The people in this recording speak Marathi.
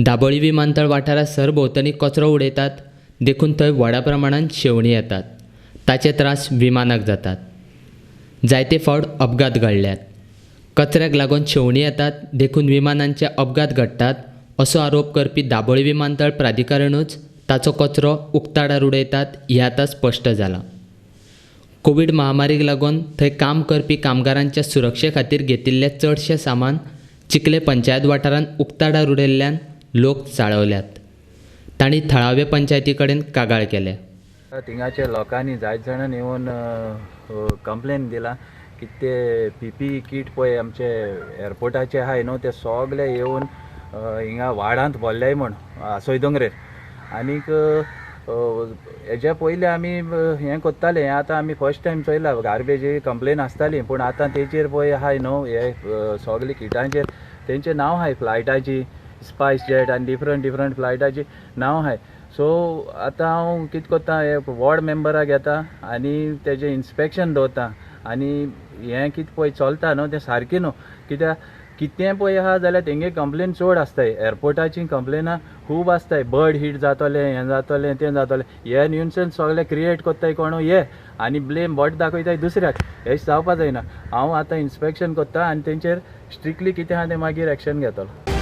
दाबोळी विमानतळ वाठारात सरभोंवतणी कचरो उडयतात, देखून थंय व्हडा प्रमाणात शेवणी येतात. ताचे त्रास विमानाक जातात. जायते फावट अपघात घडल्यात. कचऱ्याक लागून शेवणी येतात, देखून विमानांचे अपघात घडटात असो आरोप करपी दाबोळी विमानतळ प्राधिकरणूच ताचो कचरो उक्ताडार उडयतात हें आतां स्पश्ट जालां. कोवीड महामारीक लागून थंय काम करपी कामगारांच्या सुरक्षे खातीर घेतिल्लें चडशें सामान चिखले पंचायत वाठारांत उक्ताडार उडयल्ल्यान लोक चाळवल्यात. तांणी थळावे पंचायती कडेन कागाळ केल्या. थिंगाच्या लोकांनी जायत जाणांनी येवन कंप्लेन दिला की ते PPE किट पळय आमचे एअरपोर्टाचे आहाय न्हू ते सगळे येवन हिंगा वाडांत भरल्याय म्हण आसोय दोंगरेर. आनीक हेज्या पयलीं आमी हें कोत्ताले, हें आतां आमी फर्स्ट टायम चोयलां. गार्बेजी कंप्लेन आसताली पूण आतां तेचेर पळय आहाय न्हू हे सगळे किटांचेर तेंचें नांव आहाय फ्लायटाची, स्पायस जेट आनी डिफरंट फ्लायटाची नांव आहाय. सो आतां हांव कितें कोत्ता, हे वॉर्ड मेंबराक घेता आनी तेजें इन्स्पेक्शन दवरता आनी हें कितें पळय चलता न्हू तें सारकें न्हू. कित्याक कितें पळय आहा जाल्यार तेंगे कंप्लेन चड आसताय. एअरपोर्टाची कंप्लेनां खूब आसताय, बर्ड हीट जातलें, हें जातलें तें जातलें. हे न्यूसन्स सगळे क्रिएट कोत्ताय कोण हे आनी ब्लेम बट दाखयताय दुसऱ्याक. हें जावपा जायना. हांव आतां इन्स्पेक्शन कोत्ता आनी तेंचेर स्ट्रिक्टली कितें आहा तें मागीर एक्शन घेतलो.